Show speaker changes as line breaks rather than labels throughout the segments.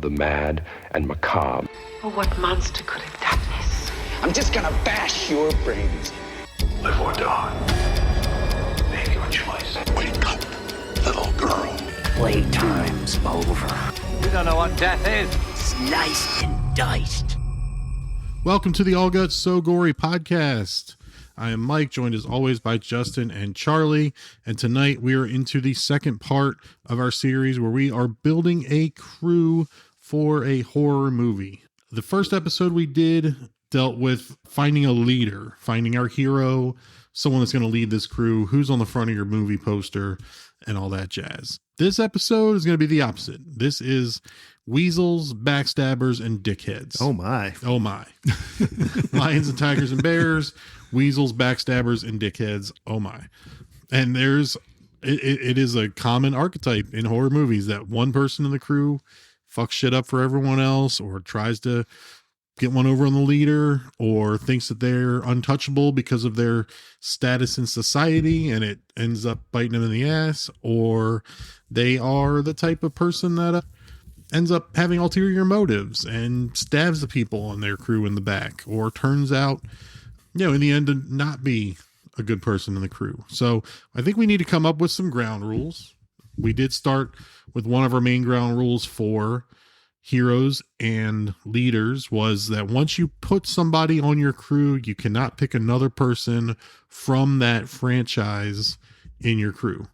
the mad and macabre.
Oh, what monster could have done this?
I'm just gonna bash your brains.
Live or die. Make your choice.
Wake up, little girl.
Playtime's over.
You don't know what death is.
Sliced and diced.
Welcome to the All Guts So Gory podcast. I am Mike, joined as always by Justin and Charlie, and tonight we are into the second part of our series where we are building a crew for a horror movie. The first episode we did dealt with finding a leader, finding our hero, someone that's going to lead this crew, who's on the front of your movie poster, and all that jazz. This episode is going to be the opposite. This is Weasels, Backstabbers, and Dickheads.
Oh my.
Oh my. Lions and Tigers and Bears, Weasels, Backstabbers, and Dickheads. Oh my. And it is a common archetype in horror movies that one person in the crew fucks shit up for everyone else, or tries to get one over on the leader, or thinks that they're untouchable because of their status in society and it ends up biting them in the ass, or they are the type of person that ends up having ulterior motives and stabs the people on their crew in the back, or turns out, in the end to not be a good person in the crew. So I think we need to come up with some ground rules. We did start with one of our main ground rules for heroes and leaders was that once you put somebody on your crew, you cannot pick another person from that franchise in your crew.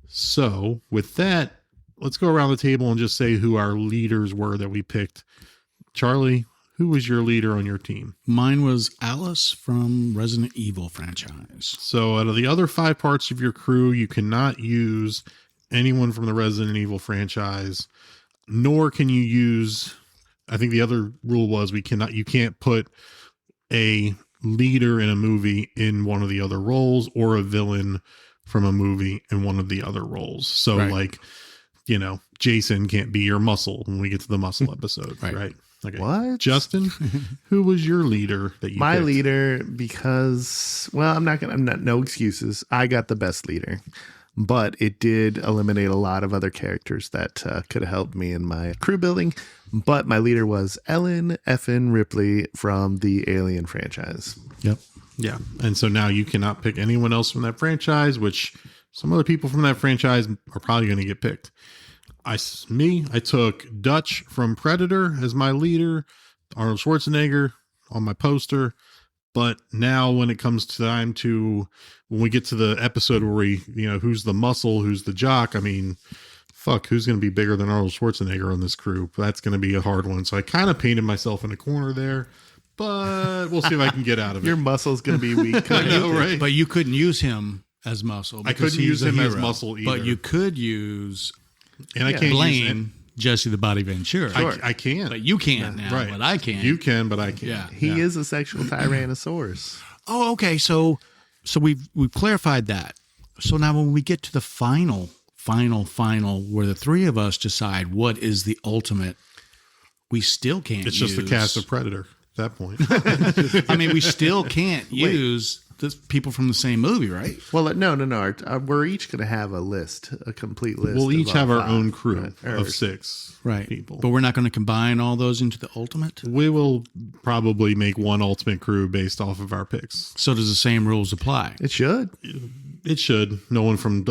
So with that, let's go around the table and just say who our leaders were that we picked. Charlie, who was your leader on your team?
Mine was Alice from Resident Evil franchise.
So out of the other 5 parts of your crew, you cannot use anyone from the Resident Evil franchise, nor can you use, I think the other rule was you can't put a leader in a movie in one of the other roles, or a villain from a movie in one of the other roles. So right. Jason can't be your muscle when we get to the muscle episode, right? Okay.
What?
Justin, who was your leader that you
My
picked?
leader, because, I'm not, no excuses. I got the best leader, but it did eliminate a lot of other characters that could have helped me in my crew building. But my leader was Ellen effin' Ripley from the Alien franchise.
Yep. Yeah. And so now you cannot pick anyone else from that franchise, which some other people from that franchise are probably going to get picked. I took Dutch from Predator as my leader, Arnold Schwarzenegger on my poster. But now when it comes time to, when we get to the episode where we, who's the muscle, who's the jock, who's going to be bigger than Arnold Schwarzenegger on this crew? That's going to be a hard one. So I kind of painted myself in a corner there, but we'll see if I can get out of it.
Your muscle's going to be weak.
I know, right?
But you couldn't use him as muscle.
I couldn't use him as muscle either.
But you could use...
And I can't
blame Jesse the Body Ventura.
Sure. I can't.
But you can't now,
right.
But I can.
You can, but I can't.
Yeah.
He is a sexual tyrannosaurus.
Oh, okay. So we've clarified that. So now when we get to the final, where the 3 of us decide what is the ultimate, we still can't
It's just the cast of Predator at that point.
we still can't use the people from the same movie, right?
Well, no. We're each going to have a list, a complete list.
We'll each have our
5,
own crew
right?
of 6 people.
But we're not going to combine all those into the ultimate?
We will probably make one ultimate crew based off of our picks.
So does the same rules apply?
It should.
It should. No one from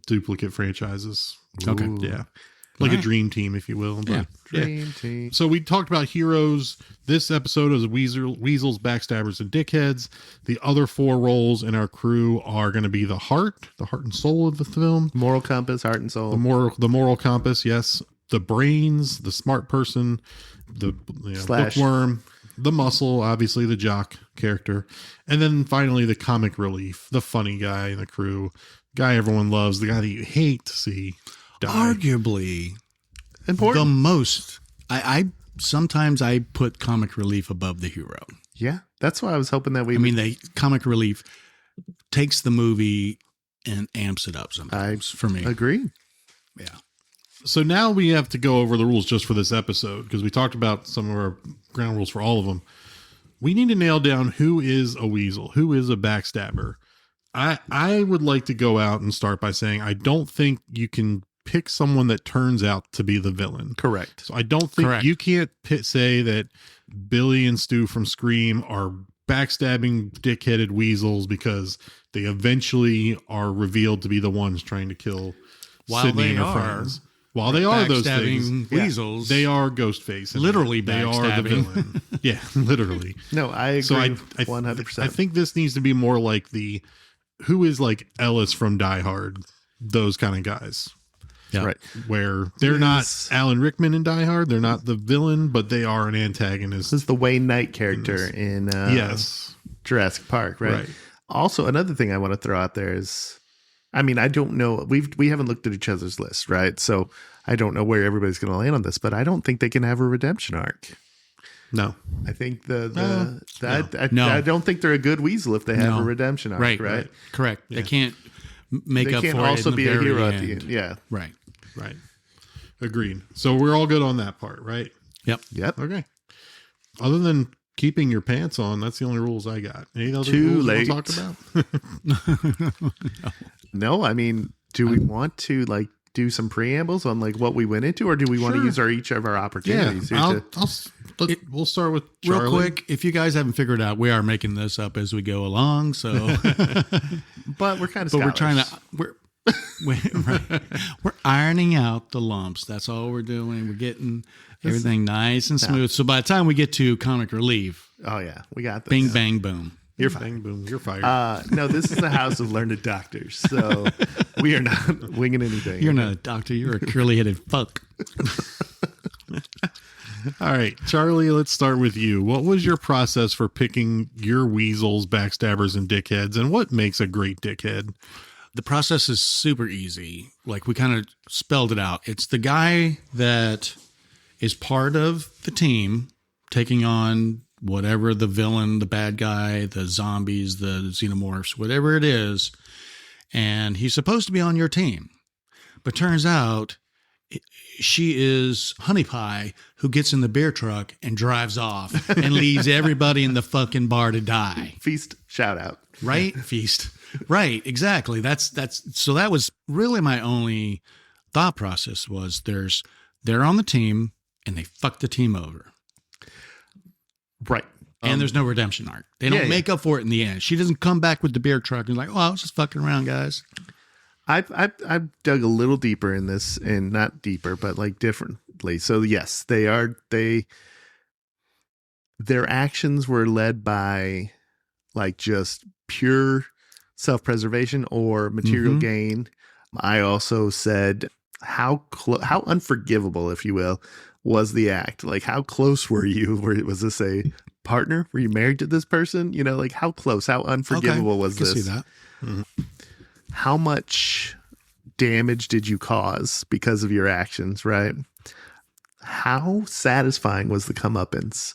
duplicate franchises.
Okay.
Ooh. Yeah. Like a dream team, if you will. But,
yeah.
Dream team.
So we talked about heroes. This episode is Weasels, Backstabbers, and Dickheads. The other 4 roles in our crew are going to be the heart and soul of the film.
Moral compass, heart and soul.
The moral compass, yes. The brains, the smart person, the bookworm, the muscle, obviously the jock character. And then finally the comic relief, the funny guy in the crew, guy everyone loves, the guy that you hate to see die.
Arguably
important.
The most. I sometimes I put comic relief above the hero.
Yeah, that's why I was hoping that
the comic relief takes the movie and amps it up sometimes for me.
Agree.
Yeah.
So now we have to go over the rules just for this episode, because we talked about some of our ground rules for all of them. We need to nail down who is a weasel, who is a backstabber. I would like to go out and start by saying I don't think you can pick someone that turns out to be the villain.
Correct.
So I don't think you can't say that Billy and Stu from Scream are backstabbing, dickheaded weasels because they eventually are revealed to be the ones trying to kill Sydney and her friends. While they are those things,
weasels,
they are Ghostface.
Literally
they are the villain. Yeah, literally.
No, I agree.
So
100%.
I think this needs to be more like who is like Ellis from Die Hard, those kind of guys.
Yeah.
Right.
Where they're not Alan Rickman in Die Hard, they're not the villain, but they are an antagonist.
This is the Wayne Knight character in Jurassic Park, right? Also, another thing I want to throw out there is, I mean, I don't know. We haven't looked at each other's list, right? So I don't know where everybody's going to land on this, but I don't think they can have a redemption arc.
No,
I think I don't think they're a good weasel if they have a redemption arc. Right.
Correct. Yeah. They can't make
they
up
can't
for
also
it.
Be a hero at the end. Yeah.
Right.
Agreed. So we're all good on that part, right?
Yep.
Okay. Other than keeping your pants on, that's the only rules I got. Any other
Too
rules
late.
we'll talk about?
No, I mean, do we want to do some preambles on what we went into, or do we want to use each of our opportunities?
Yeah, we'll start with Charlie.
Real quick. If you guys haven't figured out, we are making this up as we go along. So,
but we're kind of,
we're trying to, we're ironing out the lumps. That's all we're doing. We're getting everything nice and smooth. So by the time we get to comic relief,
oh yeah, we got this.
Bing, bang, boom.
You're fired. Boom, you're fired.
No, this is the house of learned doctors, so we are not winging anything.
You're not a doctor. You're a curly-headed fuck.
All right, Charlie, let's start with you. What was your process for picking your weasels, backstabbers, and dickheads, and what makes a great dickhead?
The process is super easy. We kind of spelled it out. It's the guy that is part of the team taking on whatever the villain, the bad guy, the zombies, the xenomorphs, whatever it is. And he's supposed to be on your team. But turns out she is Honey Pie who gets in the beer truck and drives off and leaves everybody in the fucking bar to die.
Feast, shout out.
Right? Feast. Right. Exactly. So that was really my only thought process was they're on the team and they fuck the team over.
Right.
And there's no redemption arc. They don't make up for it in the end. She doesn't come back with the beer truck and I was just fucking around, guys.
I've dug a little deeper in this, and not deeper, but differently. So yes, their actions were led by just pure self-preservation or material gain. I also said how unforgivable, if you will, was the act. How close were you? Was this a partner? Were you married to this person? How close, how unforgivable was this?
See that.
Mm-hmm.
How much damage did you cause because of your actions, right? How satisfying was the comeuppance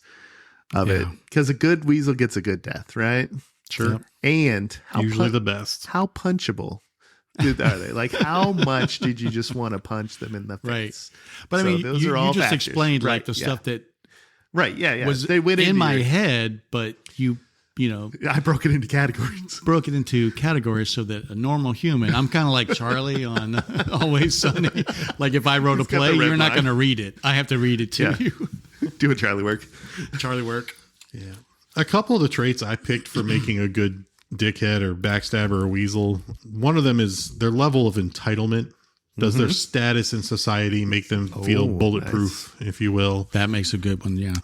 of it? Because a good weasel gets a good death, right?
Sure.
Yep.
And
usually the best.
How punchable are they? How much did you just want to punch them in the face?
Right. But those are all you just factors. Explained the stuff that
was
they went in my head, but
I broke it into categories.
Broke it into categories so that a normal human, I'm kind of like Charlie on Always Sunny. If I wrote a play, you're not going to read it. I have to read it to you.
Do a Charlie work.
Charlie work.
Yeah. A couple of the traits I picked for making a good dickhead or backstabber or weasel, one of them is their level of entitlement. Does their status in society make them feel bulletproof, if you will?
That makes a good one, yeah.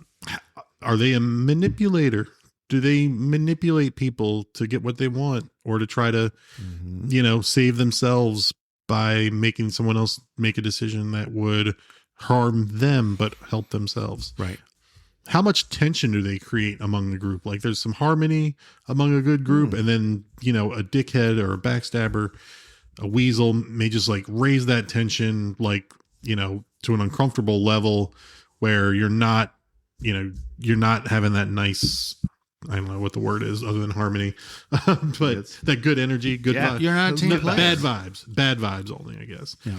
Are they a manipulator? Do they manipulate people to get what they want or to try to, save themselves by making someone else make a decision that would harm them but help themselves?
Right.
How much tension do they create among the group? There's some harmony among a good group, and then, a dickhead or a backstabber, a weasel may just raise that tension, to an uncomfortable level where you're not having that nice, I don't know what the word is other than harmony, but that good energy, good vibes.
You're not a team player.
Bad vibes only, I guess.
Yeah.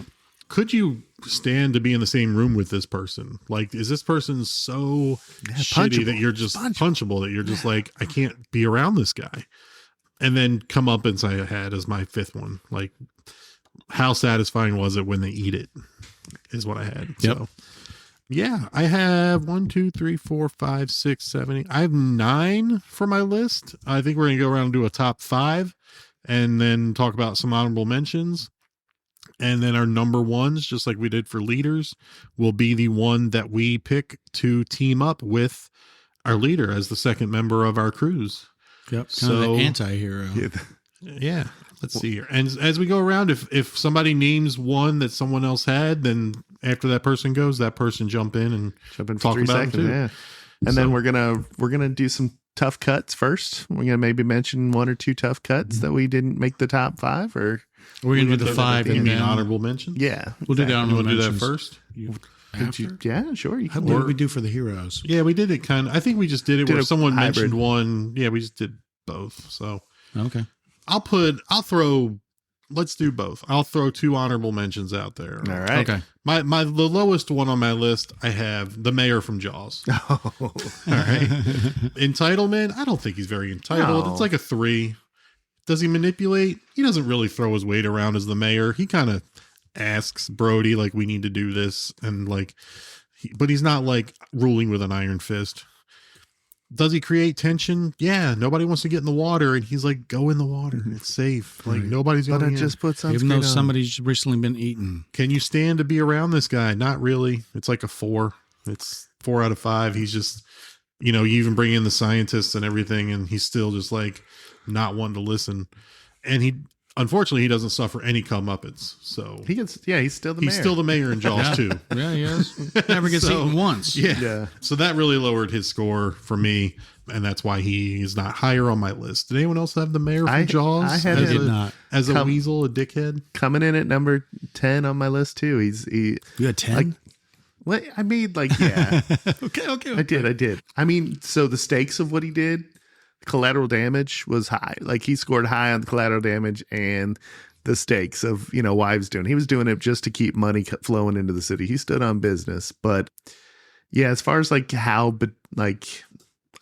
Could you stand to be in the same room with this person? Is this person so shitty that you're just punchable that you're just I can't be around this guy? And then come up and say I had as my fifth one. how satisfying was it when they eat it is what I had.
Yep.
So yeah, I have 1, 2, 3, 4, 5, 6, 7, 8. I have 9 for my list. I think we're going to go around and do a top 5 and then talk about some honorable mentions. And then our number ones, just like we did for leaders, will be the one that we pick to team up with our leader as the second member of our cruise.
Yep. Kind of the anti-hero.
Yeah. Let's see here. And as we go around, if somebody names one that someone else had, then after that person goes, that person jump in and
for
talk
3
about
seconds.
it too.
Yeah. And then we're gonna do some tough cuts first. We're gonna maybe mention 1 or 2 tough cuts that we didn't make the top 5, or
We're going to do the 5
You
and
mean
then
honorable mention?
yeah,
we'll do the
You
honorable
want to do that
mentions
first?
after.
yeah, sure. You
How
can
did we do for the heroes?
Yeah, we did it kind of. I think we just did it
Did
where
a
someone
hybrid.
mentioned one. Yeah, we just did both. So
Okay.
let's do both. I'll throw 2 honorable mentions out there.
All right.
Okay.
The lowest one on my list, I have the mayor from Jaws.
Oh,
All right. Entitlement, I don't think he's very entitled.
No.
It's like a 3. Does he manipulate? He doesn't really throw his weight around as the mayor. He kind of asks Brody, like, we need to do this. And like, but he's not like ruling with an iron fist. Does he create tension? Yeah. Nobody wants to get in the water. And he's like, go in the water. It's safe. Like nobody's
but
going
it
in.
just puts on
Even though
screen on.
somebody's recently been eaten.
Can you stand to be around this guy? Not really. It's like a 4. It's 4 out of 5. He's just, you even bring in the scientists and everything, and he's still just like not wanting to listen. And unfortunately, he doesn't suffer any comeuppance. So
he's still the mayor.
he's still the mayor in Jaws too.
Yeah, he is. Never gets
So,
eaten once.
Yeah. So that really lowered his score for me, and that's why he is not higher on my list. Did anyone else have the mayor from Jaws?
I had
I
him
did not.
As a weasel, a dickhead.
coming in at number 10 on my list too.
You had 10?
Like, what I made, like, yeah,
okay.
I did. I mean, so the stakes of what he did, collateral damage was high. Like, he scored high on the collateral damage and the stakes of, why he was doing. He was doing it just to keep money flowing into the city. He stood on business. But yeah, as far as like how, but like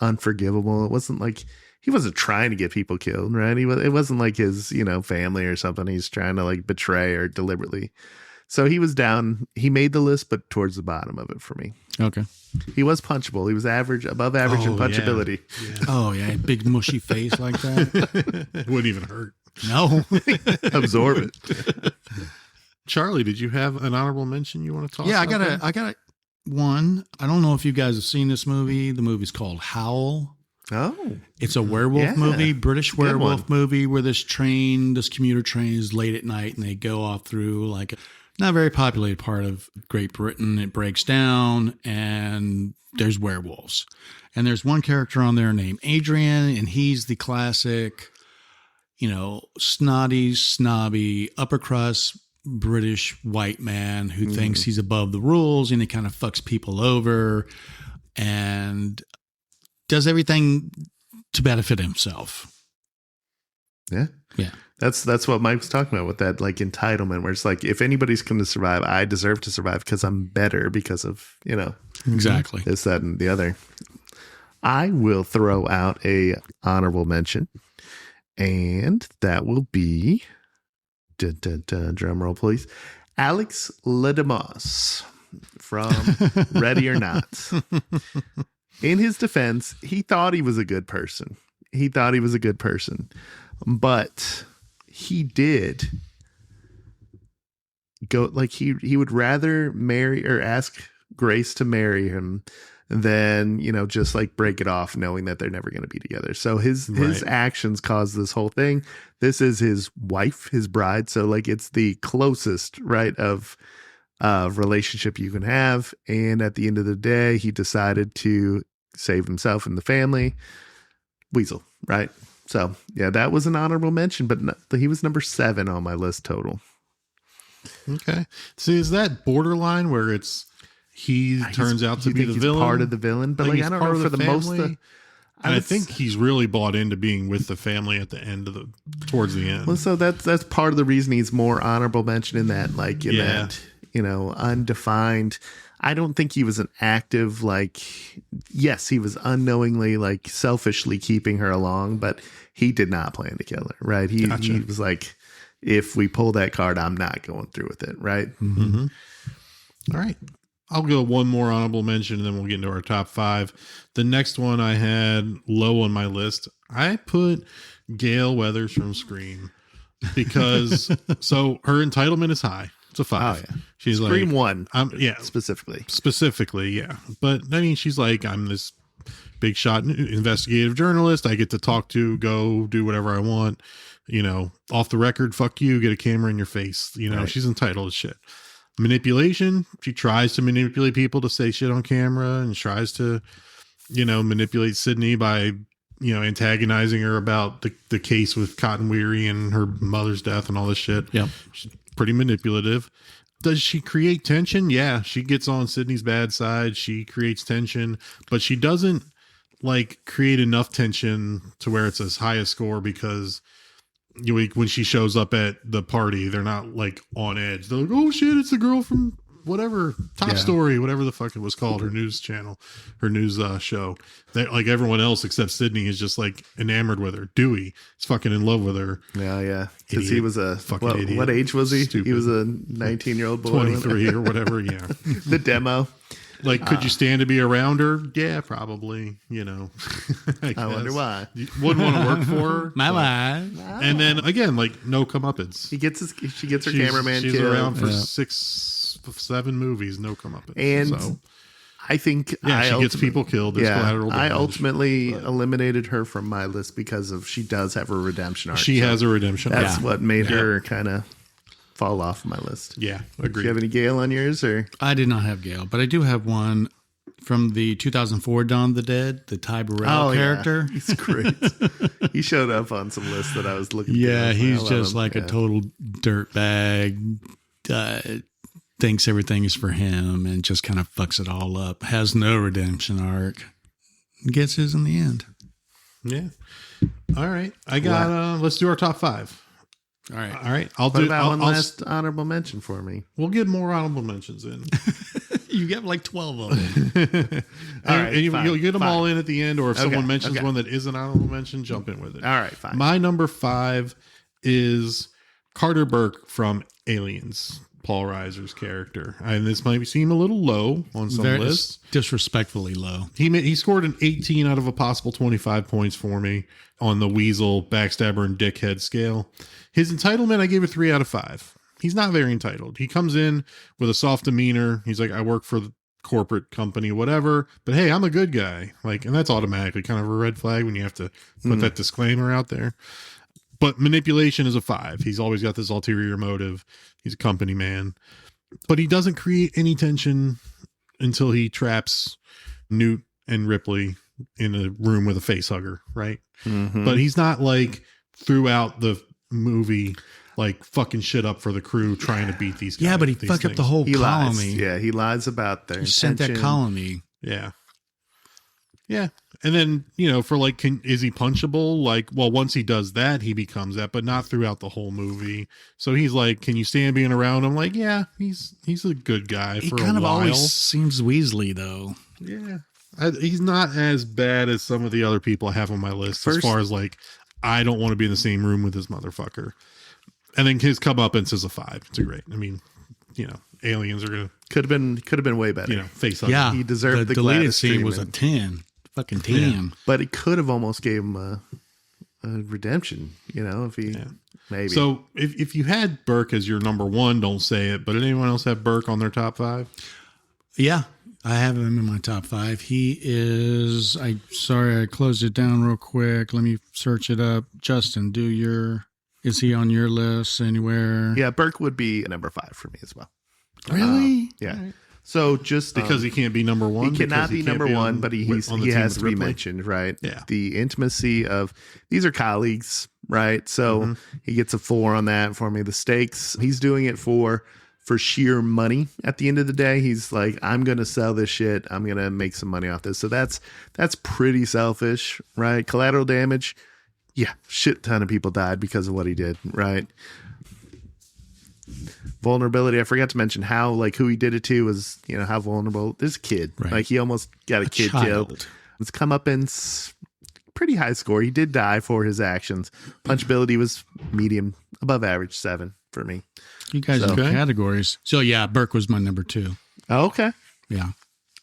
unforgivable, it wasn't like he wasn't trying to get people killed, right? It wasn't like his, family or something he's trying to like betray or deliberately. So he was down. He made the list, but towards the bottom of it for me.
Okay.
He was punchable. He was above average in punchability.
Yeah.
Oh, yeah. Big mushy face like that.
It wouldn't even hurt.
No.
Absorb it.
Charlie, did you have an honorable mention you want to talk
Yeah,
about?
I got one. I don't know if you guys have seen this movie. The movie's called Howl.
Oh,
It's a werewolf
Yeah.
movie, British
Good
werewolf
one.
movie where this commuter train is late at night and they go off through like a not very populated part of Great Britain. It breaks down and there's werewolves. And there's one character on there named Adrian, and he's the classic, snobby, upper crust British white man who thinks he's above the rules and he kind of fucks people over and does everything to benefit himself.
yeah.
Yeah.
That's what Mike was talking about with that like entitlement, where it's like, if anybody's going to survive, I deserve to survive because I'm better because of,
Exactly.
this, that, and the other. I will throw out a honorable mention, and that will be, drum roll please, Alex Ledemos from Ready or Not. In his defense, he thought he was a good person. But he did go, like, he would rather marry or ask Grace to marry him than, just like break it off knowing that they're never going to be together. So his actions caused this whole thing. This is his wife, his bride. So like, it's the closest, right, of relationship you can have. And at the end of the day, he decided to save himself and the family. Weasel, right? So yeah, that was an honorable mention, but he was number 7 on my list total.
Okay. See, is that borderline where he turns out to be the villain?
Part of the villain, but like, I don't know, for the most,
I think he's really bought into being with the family at the end of towards the end.
Well, so that's part of the reason he's more honorable mention in that, like in that, undefined. I don't think he was an active, like, yes, he was unknowingly, like, selfishly keeping her along, but he did not plan to kill her, right? He was like, if we pull that card, I'm not going through with it, right?
Mm-hmm. All right. I'll go one more honorable mention and then we'll get into our top 5. The next one I had low on my list. I put Gail Weathers from Scream because so her entitlement is high. It's a 5.
Oh, yeah.
She's
Scream
like
1.
Yeah. Specifically, yeah. But I mean, she's like, I'm this big shot investigative journalist. I get to talk to, go do whatever I want. You know, off the record, fuck you, get a camera in your face. You know,
right.
She's entitled to shit. Manipulation. She tries to manipulate people to say shit on camera and tries to, you know, manipulate Sydney by, you know, antagonizing her about the case with Cotton Weary and her mother's death and all this shit.
Yeah.
She's pretty manipulative. Does she create tension? Yeah. She gets on Sydney's bad side. She creates tension, but she doesn't like create enough tension to where it's as high a score because when she shows up at the party, they're not like on edge. They're like, oh shit, it's the girl from whatever Top Story, whatever the fuck it was called, her news channel, her news show. That like everyone else except Sydney is just like enamored with her. Dewey is fucking in love with her.
Yeah. Because he was a
fucking idiot.
What age was he?
Stupid.
He was a 19-year-old boy.
23 or whatever. Yeah.
The demo.
Like, could you stand to be around her? Yeah, probably. You know, I
wonder why.
You wouldn't want to work for her.
My
but-
life.
And then again, like no comeuppance.
She gets her cameraman
She's
killed.
around for 6-7 movies, no comeuppance.
And
so,
I think
she gets people killed. There's collateral
I
damage,
ultimately eliminated her from my list because of she does have a redemption arc.
She has a redemption.
That's
arc.
what made her kind of fall off my list.
Yeah,
Do
agreed.
you have any Gale on yours or?
I did not have Gale, but I do have one from the 2004 Dawn of the Dead, the Ty Burrell character.
Yeah. He's great. He showed up on some lists that I was looking through.
Yeah,
I
he's
love
just
him.
like a total dirtbag. Thinks everything is for him and just kind of fucks it all up. Has no redemption arc. Gets his in the end.
Yeah. All right. I got. Let's do our top 5.
All right.
All right. I'll
What
do.
about
I'll,
one
I'll-
last honorable mention for me?
We'll get more honorable mentions in.
You got like 12 of them.
All right,
You'll get them
fine.
all in at the end, or if
Okay,
someone mentions
okay.
one that is an honorable mention, jump in with it.
All right, fine.
My number 5 is Carter Burke from Aliens, Paul Reiser's character. And this might seem a little low on some lists.
Disrespectfully low.
He scored an 18 out of a possible 25 points for me on the Weasel, Backstabber, and Dickhead scale. His entitlement, I gave a 3 out of 5. He's not very entitled. He comes in with a soft demeanor. He's like, I work for the corporate company, whatever, but hey, I'm a good guy. Like, and that's automatically kind of a red flag when you have to put that disclaimer out there. But manipulation is a 5. He's always got this ulterior motive. He's a company man, but he doesn't create any tension until he traps Newt and Ripley in a room with a face hugger, right?
Mm-hmm.
But he's not like throughout the movie, like fucking shit up for the crew trying to beat these guys.
Yeah, but he
these
fucked up the
things.
whole
He
colony.
lies. Yeah, he lies about their
He sent that
intention.
colony.
Yeah. Yeah. And then, you know, for like, is he punchable? Like, well, once he does that, he becomes that, but not throughout the whole movie. So he's like, can you stand being around him? Like, yeah, he's a good guy
He
for
kind
a
of
while.
always seems Weasley, though.
Yeah. He's not as bad as some of the other people I have on my list as far as like, I don't want to be in the same room with this motherfucker. And then his comeuppance is a 5. It's a great. I mean, you know, aliens are going to,
Could have been way better.
you know, face up.
Yeah.
He deserved the
deleted
Gladys
scene was a
treatment.
10. Fucking 10.
Yeah.
But it could have almost gave him a redemption, you know, if he maybe.
So if you had Burke as your number 1, don't say it, but did anyone else have Burke on their top 5?
Yeah, I have him in my top 5. He is, sorry, I closed it down real quick. Let me search it up. Justin, is he on your list anywhere?
Yeah, Burke would be number 5 for me as well.
Really?
Yeah. So just
Because he can't be number 1?
he cannot be
Because
number
can't
1,
on-
but he
on the
has
team
to
with
be
Ripley?
mentioned, right?
Yeah.
The intimacy of these are colleagues, right? So
Mm-hmm.
he gets a 4 on that for me. The stakes, he's doing it for sheer money. At the end of the day, he's like, I'm going to sell this shit. I'm going to make some money off this. So that's pretty selfish, right? Collateral damage. Yeah, shit ton of people died because of what he did, right? Vulnerability. I forgot to mention how, like, who he did it to was, you know, how vulnerable this kid.
Right.
Like, he almost got a kid
child.
killed. It's comeuppance, pretty high score. He did die for his actions. Punchability was medium, above average, 7 for me.
You guys have categories. So yeah, Burke was my number 2.
Oh, okay.
Yeah.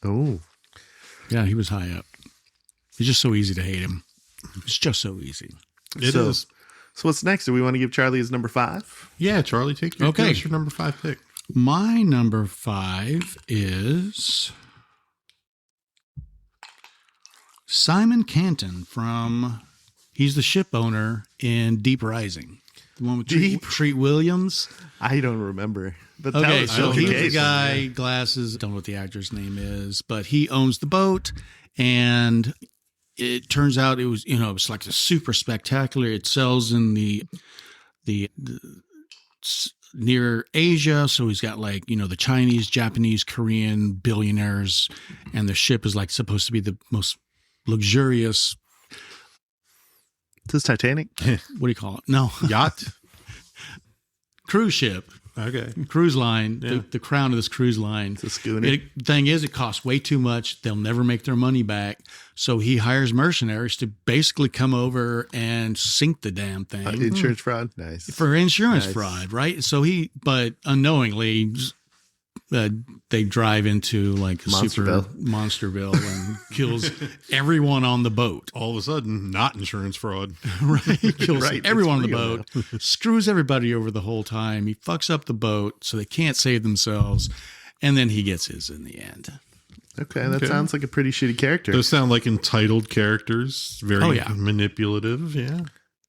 Oh.
Yeah, he was high up. It's just so easy to hate him. It's just so easy.
It is.
So what's next? Do we want to give Charlie his number 5?
Yeah, Charlie, take your,
Okay.
your number 5 pick.
My number 5 is Simon Canton from, he's the ship owner in Deep Rising. The one with Treat Williams.
I don't remember. But
Okay,
that
so
was
he's the guy, glasses, don't know what the actor's name is, but he owns the boat, and it turns out it was, it's like a super spectacular. It sells in the near Asia, so he's got like, the Chinese, Japanese, Korean billionaires, and the ship is like supposed to be the most luxurious.
Is this Titanic?
What do you call it? No.
Yacht?
Cruise ship.
Okay.
Cruise line,
Yeah.
the crown of this cruise line.
It's a schooner.
Thing is, it costs way too much. They'll never make their money back. So he hires mercenaries to basically come over and sink the damn thing
Insurance fraud? Nice.
for insurance
Nice.
fraud, right? So but unknowingly, they drive into like a super Monsterville and kills everyone on the boat.
All of a sudden, not insurance fraud.
Right. He kills
Right,
everyone on
it's
the
real
boat, screws everybody over the whole time. He fucks up the boat so they can't save themselves. And then he gets his in the end.
Okay, that sounds like a pretty shitty character.
Those sound like entitled characters. Very
yeah.
manipulative. Yeah.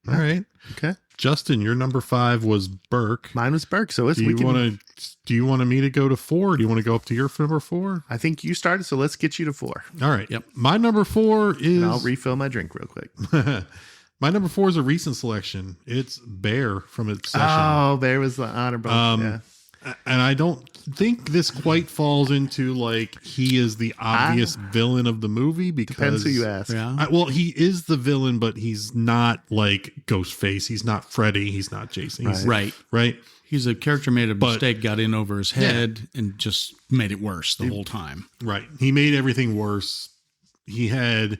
All right.
Okay.
Justin, your number 5 was Burke.
Mine was Burke, so
Do you want me to go to 4? Or do you want to go up to your number 4?
I think you started, so let's get you to 4.
All right.
Yep.
My number 4 is.
And I'll refill my drink real quick.
My number 4 is a recent selection. It's Bear from its session.
Oh, there was the honorable. Yeah.
And I don't think this quite falls into like he is the obvious villain of the movie because
Depends who you ask.
Yeah.
well, he is the villain, but he's not like Ghostface. He's not Freddy. He's not Jason. He's,
Right. He's a character made a mistake, got in over his head, and just made it worse the whole time.
Right. He made everything worse. He had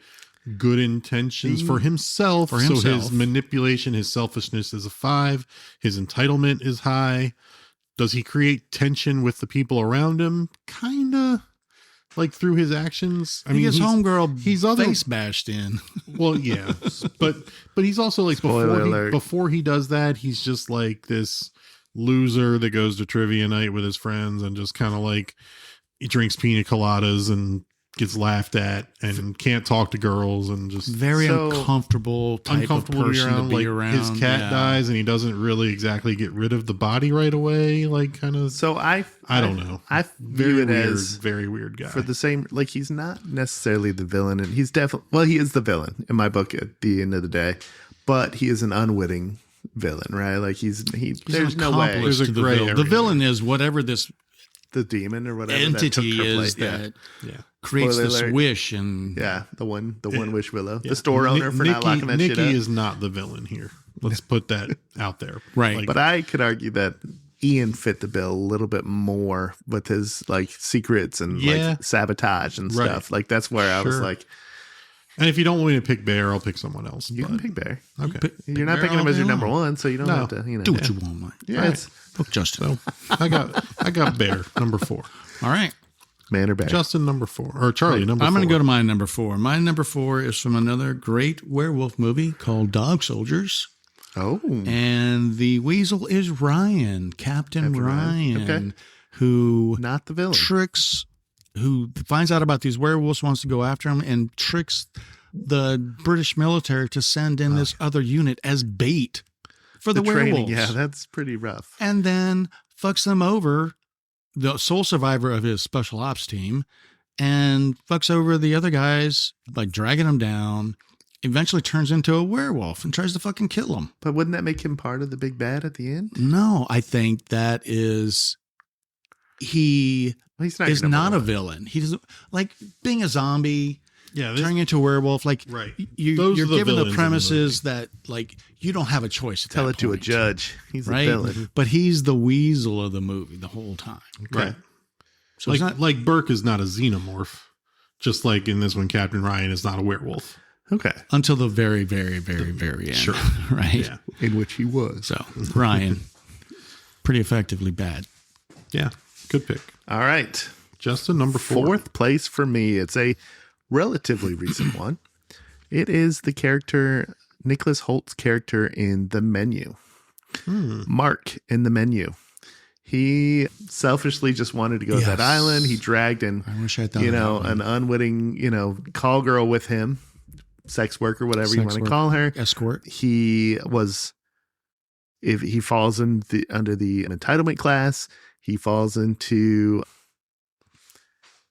good intentions for himself. So his manipulation, his selfishness is a 5. His entitlement is high. Does he create tension with the people around him? Kinda, like through his actions. I mean,
his homegirl
he's
face bashed in.
Well, yeah, but he's also like before he does that, he's just like this loser that goes to trivia night with his friends and just kind of like he drinks pina coladas and gets laughed at and can't talk to girls and just
very uncomfortable type of person to be around.
His cat dies and he doesn't really exactly get rid of the body right away. Like kind of.
So I
don't know.
I view it as
very weird guy
for the same. Like he's not necessarily the villain, and he's definitely he is the villain in my book at the end of the day, but he is an unwitting villain, right? Like he's there's no way.
There's a gray area.
The villain is whatever this
the demon or whatever
entity
that
is
that
creates
Spoiler
this
alert.
wish and
the one wish willow, the store owner for not locking that
Nikki
shit up.
is not the villain here. Let's put that out there.
Right.
Like,
But I could argue that Ian fit the bill a little bit more with his like secrets and like sabotage and stuff. Like that's where I was like,
and if you don't want me to pick Bear, I'll pick someone else.
you can pick Bear.
Okay.
You're not
Bear
picking him
all
as your
day
number
long.
one, so you don't have to,
do what you want, Mike.
Yeah.
Look, Justin.
So I got Bear number 4.
All right.
Man or Bear?
Justin number 4 or Charlie number 4.
I'm going to go to my number 4. My number 4 is from another great werewolf movie called Dog Soldiers.
Oh.
And the weasel is Ryan, Captain Ryan, who
Not the villain.
who finds out about these werewolves, wants to go after them, and tricks the British military to send in this other unit as bait for the
training.
werewolves.
Yeah, that's pretty rough.
And then fucks them over, the sole survivor of his special ops team, and fucks over the other guys by dragging them down. Eventually turns into a werewolf and tries to fucking kill them.
But wouldn't that make him part of the big bad at the end?
No, I think that is he
He's not
is
your number
not a
one.
villain. He doesn't like being a zombie.
Yeah,
Turning into a werewolf, like
Right.
you're
Those are the
given
villains
the
in the
premises that like you don't have a choice. At
Tell
that
it to a
point,
judge. He's a
right?
villain.
But he's the weasel of the movie the whole time.
Right.
So
Like
it's not
like Burke is not a xenomorph. Just like in this one, Captain Ryan is not a werewolf.
Okay.
until the very, very, very, very end.
Sure.
Right.
Yeah.
In which he was.
So Ryan, pretty effectively bad.
Yeah. Good pick.
All right.
Justin, number 4.
Fourth place for me. It's a relatively recent one. It is the character, Nicholas Holt's character in The Menu. Mark in The Menu. He selfishly just wanted to go to that island. He dragged in,
I wish I thought of that one.
an unwitting, call girl with him, sex worker, whatever you want to call her.
Escort.
He was, if he falls under the entitlement class, he falls into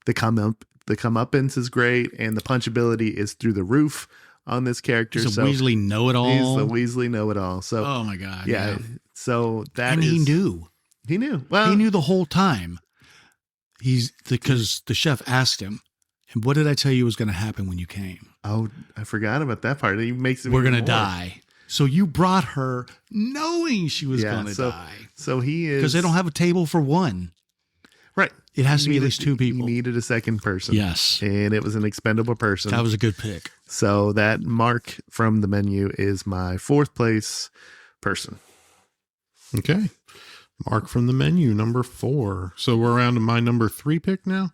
the comeuppance is great, and the punchability is through the roof on this character.
He's a Weasley know-it-all.
He's the Weasley know-it-all. So,
oh my God.
yeah. So that
and he knew.
He knew. Well,
He knew the whole time. Because the chef asked him, and what did I tell you was going to happen when you came?
Oh, I forgot about that part. He makes it.
We're going to
more.
die. So you brought her knowing she was going to die.
So he is.
Because they don't have a table for one.
Right.
It has to be
He
at least two people.
He needed a second person.
Yes.
And it was an expendable person.
That was a good pick.
So that Mark from The Menu is my fourth place person.
Okay. Mark from The Menu, number 4. So we're around to my number 3 pick now.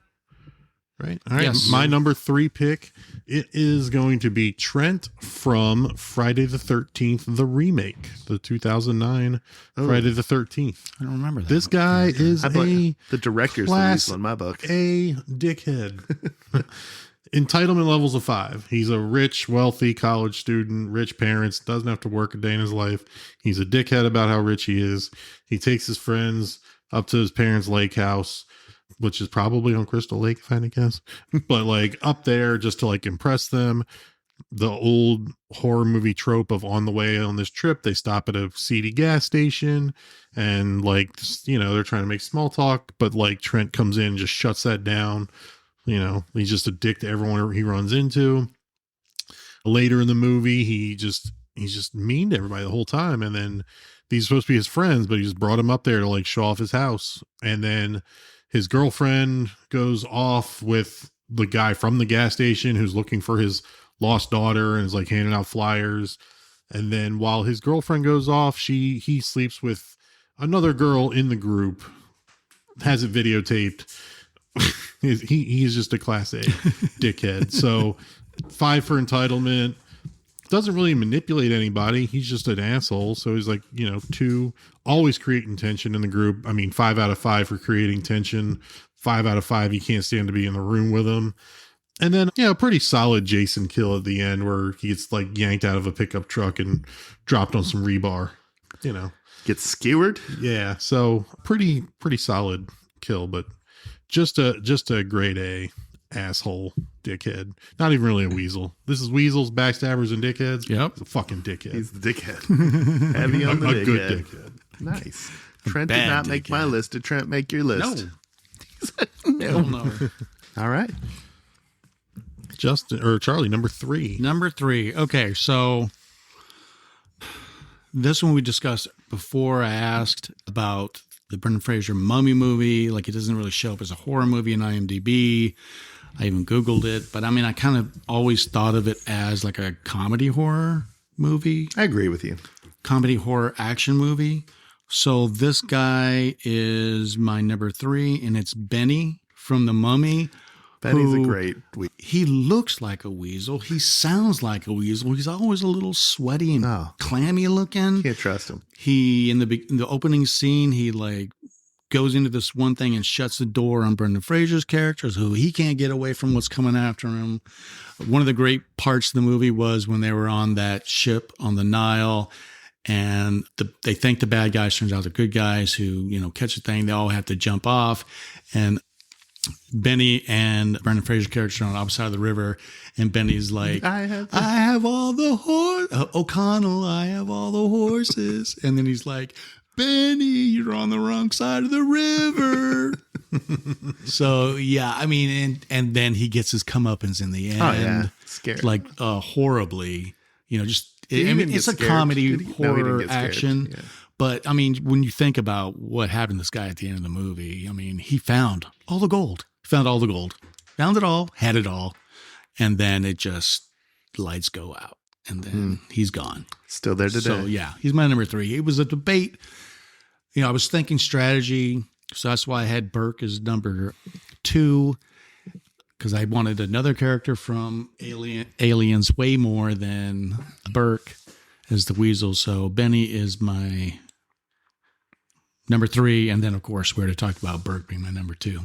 Right. All right.
Yes.
My number 3 pick, it is going to be Trent from Friday the 13th, the remake, the 2009 Friday the 13th.
I don't remember that.
This guy is
the director's the
class
Weasel in my book.
A dickhead. Entitlement levels of 5. He's a rich, wealthy college student, rich parents, doesn't have to work a day in his life. He's a dickhead about how rich he is. He takes his friends up to his parents' lake house, which is probably on Crystal Lake, if I had to guess, but like up there just to like impress them. The old horror movie trope of on the way on this trip, they stop at a seedy gas station and like, they're trying to make small talk, but like Trent comes in and just shuts that down. He's just a dick to everyone he runs into. Later in the movie, he's just mean to everybody the whole time. And then these are supposed to be his friends, but he just brought him up there to like show off his house. And then his girlfriend goes off with the guy from the gas station who's looking for his lost daughter and is like handing out flyers. And then while his girlfriend goes off, he sleeps with another girl in the group, has it videotaped. He's just a class A dickhead. So 5 for entitlement. Doesn't really manipulate anybody. He's just an asshole. So he's like, 2, always creating tension in the group. I mean, 5 out of 5 for creating tension. 5 out of 5, you can't stand to be in the room with him. And then, a pretty solid Jason kill at the end where he gets like yanked out of a pickup truck and dropped on some rebar,
Gets skewered.
Yeah. So pretty solid kill, but just a grade A asshole dickhead. Not even really a weasel. This is Weasels, Backstabbers, and Dickheads.
Yep.
He's a fucking dickhead.
He's the dickhead. Heavy on the dickhead.
A good dickhead.
Nice. Trent did
bad
not make my
dickhead.
list. Did Trent make your list?
No. No.
All right.
Justin or Charlie, number 3.
Number 3. Okay, so this one we discussed before. I asked about the Brendan Fraser Mummy movie. Like, it doesn't really show up as a horror movie in IMDb. I even Googled it, but I mean, I kind of always thought of it as like a comedy horror movie,
I agree with you.
comedy horror action movie. So this guy is my number 3, and it's Benny from The Mummy.
Benny's a
who-
great.
He looks like a weasel. He sounds like a weasel. He's always a little sweaty and
Oh.
clammy looking.
Can't trust him.
He in the opening scene, he like goes into this one thing and shuts the door on Brendan Fraser's character, so he can't get away from what's coming after him. One of the great parts of the movie was when they were on that ship on the Nile, and they think the bad guys, turns out they're good guys who catch the thing. They all have to jump off, and Benny and Brendan Fraser's character are on the opposite side of the river, and Benny's like, I have all the O'Connell, I have all the horses. And then he's like, Benny, you're on the wrong side of the river. So, yeah, I mean, and then he gets his comeuppance in the end.
Oh, yeah. Scary.
Like, horribly, it's
Did he even
it's
get
a
scared?
comedy
No, he didn't
horror
get scared.
action.
Yeah.
But I mean, when you think about what happened to this guy at the end of the movie, I mean, he found all the gold. Found all the gold. Found it all, had it all. And then it just the lights go out, and then he's gone.
Still there today.
So yeah, he's my number 3. It was a debate. I was thinking strategy, so that's why I had Burke as number 2, because I wanted another character from Aliens way more than Burke as the Weasel. So Benny is my number 3, and then of course we already talked about Burke being my number 2.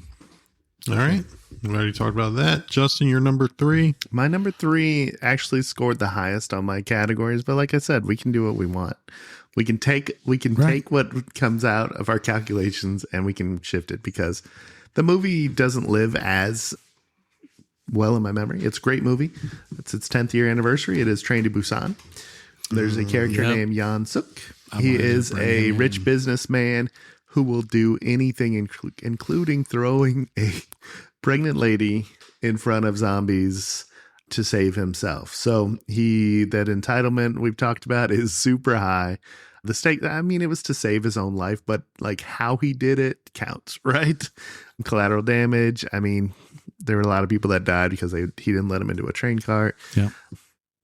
All right. We already talked about that. Justin, your number 3.
My number 3 actually scored the highest on my categories, but like I said, we can do what we want. We can take what comes out of our calculations and we can shift it, because the movie doesn't live as well in my memory. It's a great movie. It's its 10th year anniversary. It is Train to Busan. There's a character named Yan Suk. He is a rich businessman who will do anything, including throwing a pregnant lady in front of zombies to save himself. So that entitlement we've talked about is super high. The stake, I mean, it was to save his own life, but like how he did it counts, right? Collateral damage. I mean, there were a lot of people that died because he didn't let them into a train cart.
Yeah.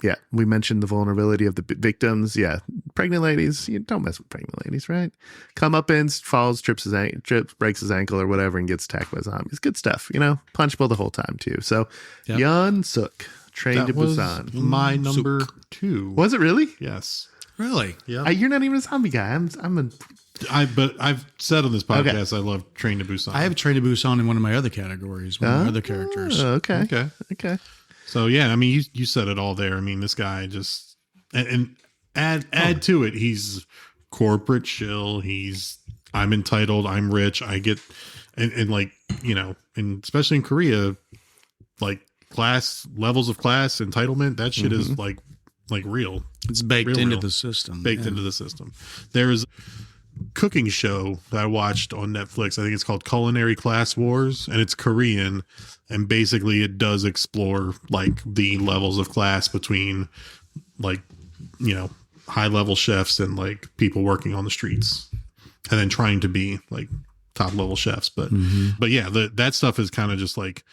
Yeah. We mentioned the vulnerability of the victims. Yeah. Pregnant ladies, you don't mess with pregnant ladies, right? Comeuppance, falls, breaks his ankle or whatever, and gets attacked by zombies. Good stuff, punchable the whole time too. So Yan Suk, Train to Busan.
My number 2.
Was it really?
Yes.
Really?
Yeah.
You're not even a zombie guy.
But I've said on this podcast, I love Train to Busan.
I have Train to Busan in one of my other categories, one of my other characters.
Okay.
So yeah, I mean, you said it all there. I mean, this guy just and add to it. He's corporate shill. I'm entitled. I'm rich. I get and like and especially in Korea, like levels of class entitlement. That shit is like real.
It's baked
real,
into
real.
the system.
Baked into the system. There's a cooking show that I watched on Netflix. I think it's called Culinary Class Wars, and it's Korean. And basically it does explore like the levels of class between like, high level chefs and like people working on the streets and then trying to be like top level chefs. But yeah, that stuff is kind of just like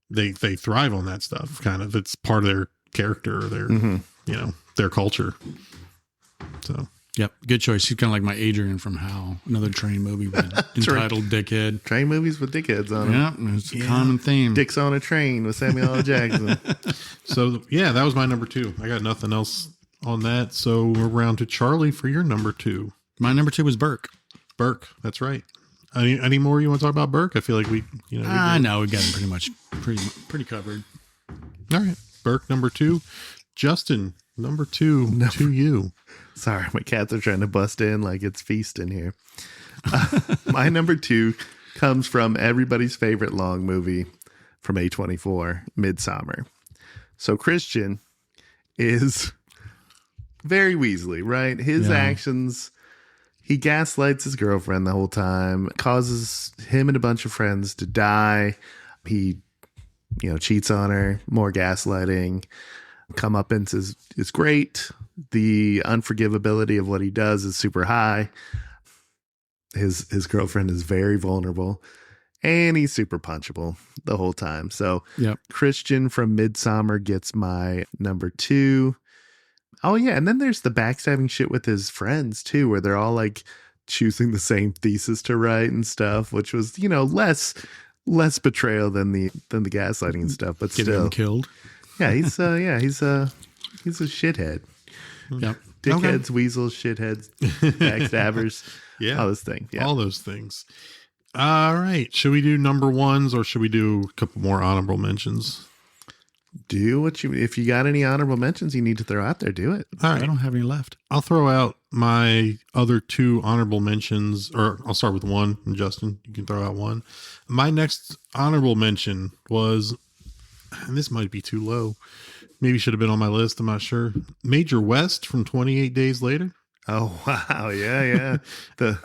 they thrive on that stuff. Kind of, it's part of their character or their, their culture. So.
Yep, good choice. He's kind of like my Adrian from How, another train movie with entitled Dickhead.
Train movies with dickheads on them.
Yeah, it's a common theme.
Dicks on a Train with Samuel L. Jackson.
So yeah, that was my number 2. I got nothing else on that. So we're round to Charlie for your number 2.
My number 2 was Burke.
Burke, that's right. Any more you want to talk about Burke? I feel like we
no, we got him pretty covered.
All right, Burke number 2. Justin number 2 to you.
Sorry, my cats are trying to bust in like it's feast in here. My number 2 comes from everybody's favorite long movie from A24, Midsommar. So Christian is very Weasley, right? His actions, he gaslights his girlfriend the whole time, causes him and a bunch of friends to die. He, cheats on her, more gaslighting. Comeuppance is great. The unforgivability of what he does is super high. His girlfriend is very vulnerable, and he's super punchable the whole time. So Christian from Midsommar gets my number 2. Oh yeah, and then there's the backstabbing shit with his friends too, where they're all like choosing the same thesis to write and stuff, which was less betrayal than the gaslighting and stuff, but
Getting him killed.
Yeah, he's a shithead.
Yep.
Dickheads, weasels, shitheads, backstabbers.
Yeah.
All those things. Yeah.
All those things. All right. Should we do number 1s or should we do a couple more honorable mentions?
Do if you got any honorable mentions you need to throw out there, do it.
All right.
I don't have any left.
I'll throw out my other 2 honorable mentions, or I'll start with 1. And Justin, you can throw out 1. My next honorable mention was, and this might be too low, maybe should have been on my list, I'm not sure, Major West from 28 Days Later.
Oh, wow. Yeah.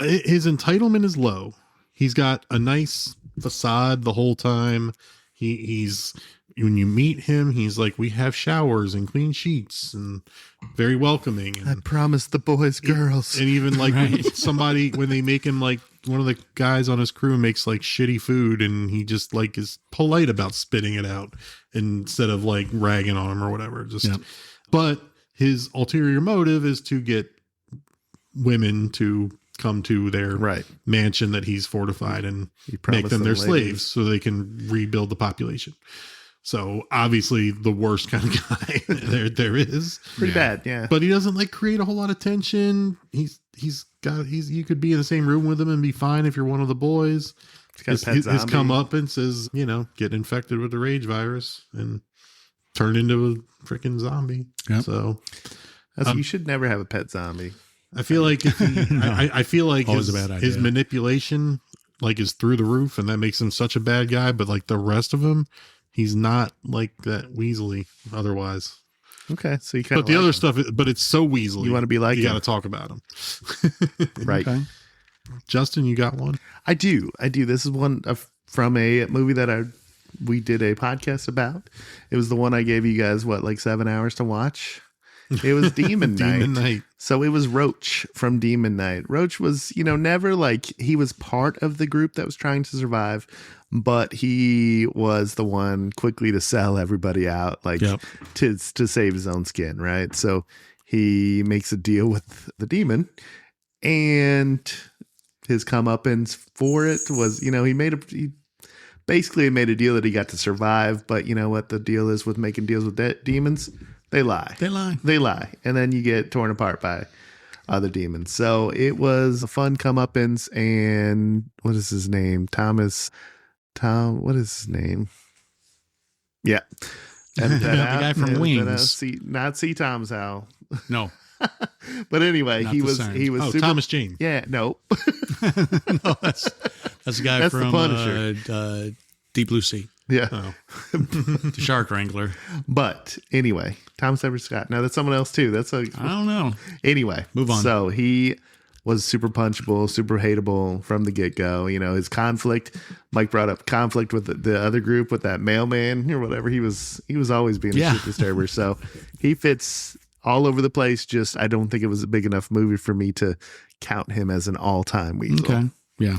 His entitlement is low. He's got a nice facade the whole time. He's when you meet him, he's like, we have showers and clean sheets and very welcoming. And
I promised the boys girls.
And even like when they make him like one of the guys on his crew makes like shitty food and he just like is polite about spitting it out instead of like ragging on him or whatever. But his ulterior motive is to get women to come to their mansion that he's fortified and make them their slaves so they can rebuild the population. So obviously the worst kind of guy there is.
Pretty bad, yeah.
But he doesn't like create a whole lot of tension. You could be in the same room with him and be fine if you're one of the boys. His come up and says, get infected with the rage virus and turn into a freaking zombie. Yep. So
you should never have a pet zombie.
I feel like I feel like his manipulation like is through the roof, and that makes him such a bad guy. But like the rest of him, he's not like that Weasley otherwise.
Okay, so you
but the other stuff, but it's so Weasley.
You want to be like
you got to talk about him,
right? Okay.
Justin, you got one?
I do. This is one from a movie that we did a podcast about. It was the one I gave you guys like 7 hours to watch. It was Demon Knight.
Demon Knight.
So it was Roach from Demon Knight. Roach was, never like he was part of the group that was trying to survive, but he was the one quickly to sell everybody out, to save his own skin, right? So he makes a deal with the demon, and his comeuppance for it was, he basically made a deal that he got to survive, but you know what the deal is with making deals with demons? They lie. And then you get torn apart by other demons. So it was a fun comeuppance. And what is his name? What is his name? Yeah. And
the guy from Wings.
Not C. Tom's Howell.
No.
But anyway, he was
Thomas Jane.
Yeah, no.
No, that's the guy from the Punisher. Deep Blue Sea.
Yeah.
Oh. The Shark Wrangler.
But anyway, Thomas Edward Scott. No, that's someone else too. I
don't know.
Anyway,
move on.
So he was super punchable, super hateable from the get-go. His conflict, Mike brought up conflict with the other group, with that mailman or whatever. He was always being a shit disturber. So he fits all over the place. Just, I don't think it was a big enough movie for me to count him as an all-time Weasel.
Okay. Yeah.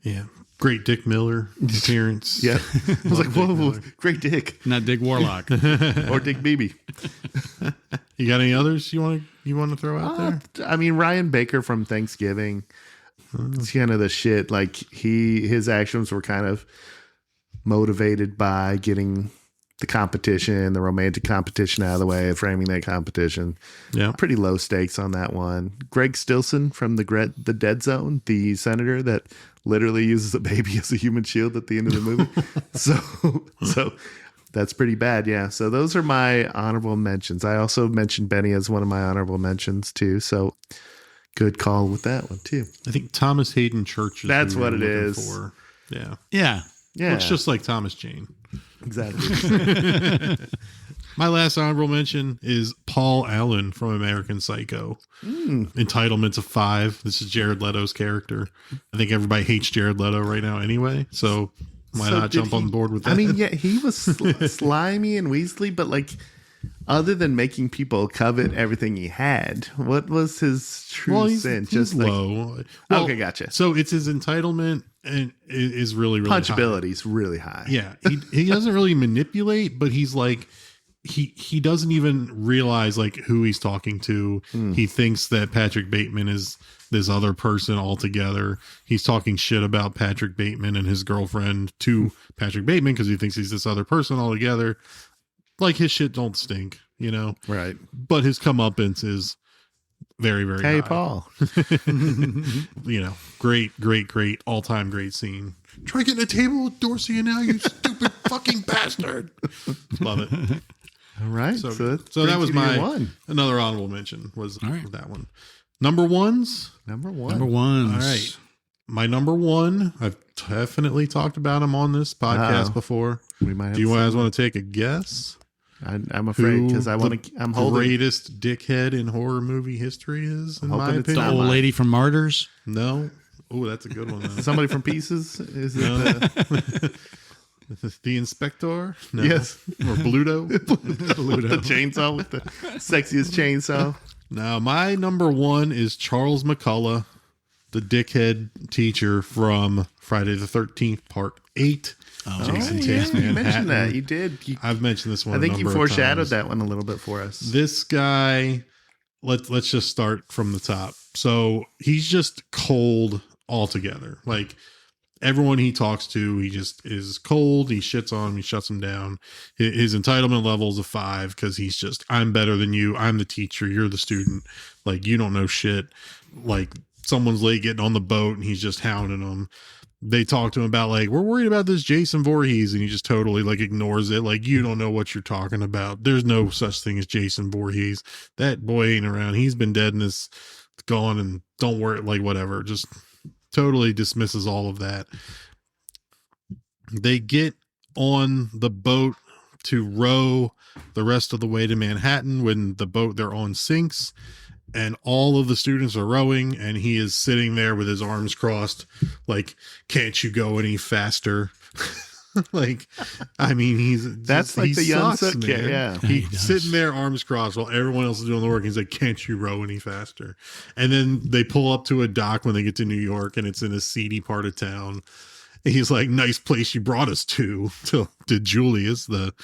Yeah. Great Dick Miller appearance.
Yeah. I was like, whoa, great Dick.
Not Dick Warlock.
Or Dick Beebe.
You got any others you want to throw out there?
I mean, Ryan Baker from Thanksgiving. It's kind of the shit. Like his actions were kind of motivated by getting the competition, the romantic competition out of the way, framing that competition.
Yeah.
Pretty low stakes on that one. Greg Stilson from the Dead Zone, the senator that literally uses a baby as a human shield at the end of the movie. So that's pretty bad. Yeah. So those are my honorable mentions. I also mentioned Benny as one of my honorable mentions too. So good call with that one too.
I think Thomas Hayden Church.
That's what it is.
For. Yeah.
Yeah.
Yeah.
Looks just like Thomas Jane.
Exactly.
My last honorable mention is Paul Allen from American Psycho. Entitlements of 5. This is Jared Leto's character. I think everybody hates Jared Leto right now anyway. So why not jump on board with that?
I mean, yeah, he was slimy and Weasley, but like, other than making people covet everything he had, what was his true sin?
He's low.
Well, okay, gotcha.
So it's his entitlement, and it is really, really
punchability is really high.
Yeah, he doesn't really manipulate, but he's like he doesn't even realize like who he's talking to. He thinks that Patrick Bateman is this other person altogether. He's talking shit about Patrick Bateman and his girlfriend to Patrick Bateman because he thinks he's this other person altogether. Like his shit don't stink,
Right.
But his comeuppance is very, very
high.
Paul. Great, all-time great scene. Try getting a table with Dorsey and now, you stupid fucking bastard. Love it.
All right.
So that was another honorable mention was that one. Number ones.
All
right. My number one, I've definitely talked about him on this podcast before. Do you guys want to take a guess?
I'm afraid because I'm holding
greatest dickhead in horror movie history is, in my opinion.
The old lady from Martyrs?
No. Oh, that's a good one.
Somebody from Pieces? Is it?
The Inspector? No.
Yes.
Or Bluto?
The chainsaw with the sexiest chainsaw.
Now, my number one is Charles McCullough, the dickhead teacher from Friday the 13th, Part 8. Jason Takes
You mentioned
Manhattan.
that. You did.
I've mentioned this one.
I think you foreshadowed
times.
that one a little bit for us.
This guy, let's just start from the top. So he's just cold altogether. Like everyone he talks to, he just is cold. He shits on him. He shuts him down. His entitlement level is a 5 because he's just, I'm better than you. I'm the teacher. You're the student. Like you don't know shit. Like someone's late getting on the boat and he's just hounding them. They talk to him about like, we're worried about this Jason Voorhees, and he just totally like ignores it. Like, you don't know what you're talking about. There's no such thing as Jason Voorhees. That boy ain't around. He's been dead and is gone, and don't worry, like whatever. Just totally dismisses all of that. They get on the boat to row the rest of the way to Manhattan when the boat they're on sinks. And all of the students are rowing, and he is sitting there with his arms crossed, like, can't you go any faster? Like, I mean,
that's like the young Sook kid. Yeah.
He's sitting there, arms crossed, while everyone else is doing the work. He's like, can't you row any faster? And then they pull up to a dock when they get to New York, and it's in a seedy part of town. And he's like, nice place you brought us to Julius, the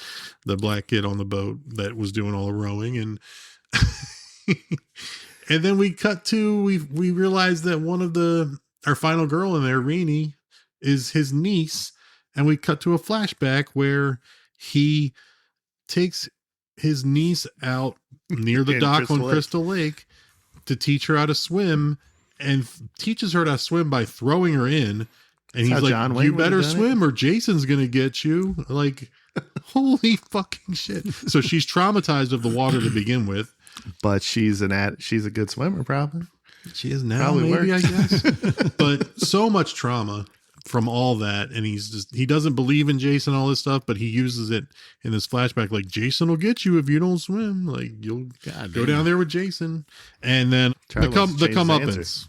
black kid on the boat that was doing all the rowing. And and then we cut to we realize that one of our final girl in there, Rainey, is his niece, and we cut to a flashback where he takes his niece out near the dock on Crystal Lake to teach her how to swim, and teaches her how to swim by throwing her in. And he's like, you better swim or Jason's gonna get you. Like, holy fucking shit. So she's traumatized of the water to begin with.
But she's a good swimmer, probably.
She is now,
probably
maybe,
works.
I guess. But so much trauma from all that, and he doesn't believe in Jason, all this stuff, but he uses it in this flashback, like, Jason will get you if you don't swim. Like, you'll go down there with Jason. And then the comeuppance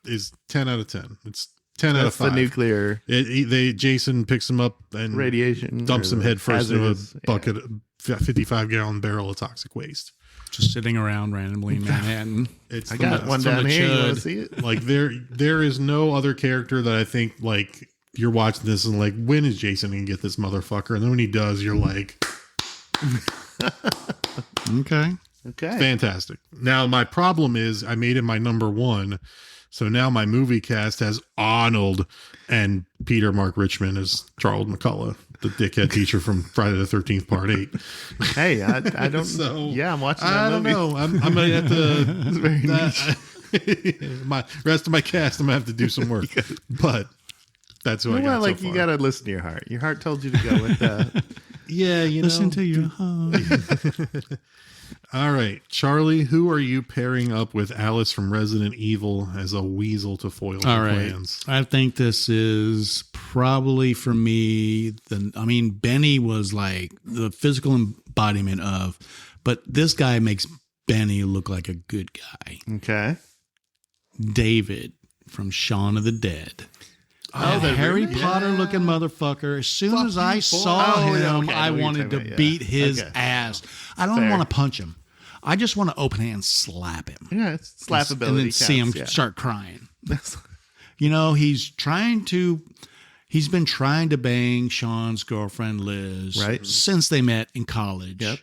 is 10 out of 10. It's 10 out of 5.
The nuclear.
Jason picks him up and
radiation
dumps him head first into a bucket, 55-gallon barrel of toxic waste.
Just sitting around randomly in Manhattan.
I got one down here. You want to see it?
Like there is no other character that I think like you're watching this and like, when is Jason gonna get this motherfucker? And then when he does, you're like,
okay,
fantastic. Now my problem is I made him my number one. So now my movie cast has Arnold and Peter Mark Richmond as Charles McCullough, the dickhead teacher from Friday the 13th Part 8.
Hey, I don't. So yeah, I'm watching that movie.
I don't know. I'm gonna have to. It's very niche. My rest of my cast, I'm gonna have to do some work. But that's who I got.
Well, like
so far.
You gotta listen to your heart. Your heart told you to go with that.
Yeah,
listen to your heart.
All right, Charlie, who are you pairing up with Alice from Resident Evil as a weasel to foil your plans?
I think this is probably for me. Benny was like the physical embodiment of, but this guy makes Benny look like a good guy.
Okay.
David from Shaun of the Dead. The Harry Potter looking motherfucker. As soon as I saw him, I wanted to beat his ass. I don't want to punch him. I just want to open hand slap him.
Yeah, it's slappability.
And then see him start crying. He's been trying to bang Sean's girlfriend Liz since they met in college.
Yep.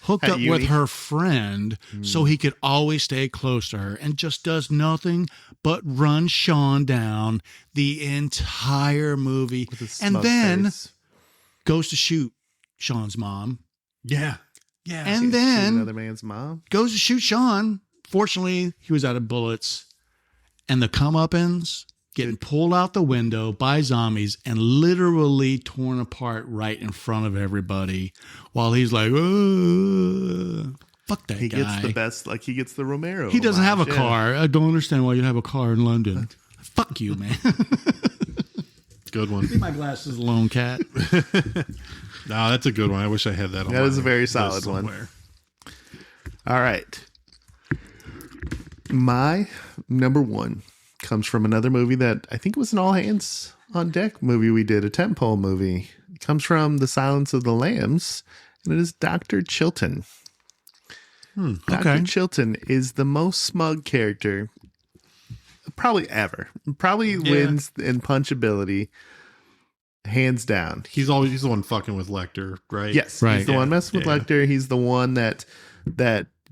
Hooked up with her friend so he could always stay close to her, and just does nothing but run Sean down the entire movie, and then goes to shoot Sean's mom.
Yeah.
And then
another man's mom
goes to shoot Sean. Fortunately, he was out of bullets, and the comeuppance getting pulled out the window by zombies and literally torn apart right in front of everybody while he's like, fuck that guy.
He gets the best, like he gets the Romero.
He doesn't have a car. I don't understand why you have a car in London. Fuck you, man.
Good one.
Leave my glasses alone, cat.
No, that's a good one. I wish I had that on.
That is a very solid one. All right. My number one comes from another movie that I think was an all hands on deck movie we did, a tentpole movie. comes from The Silence of the Lambs, and it is Dr. Chilton. Dr. Chilton is the most smug character probably ever. Probably wins in punchability, hands down.
He's the one fucking with Lecter, right?
Yes,
Right.
he's the one messing with Lecter. He's the one that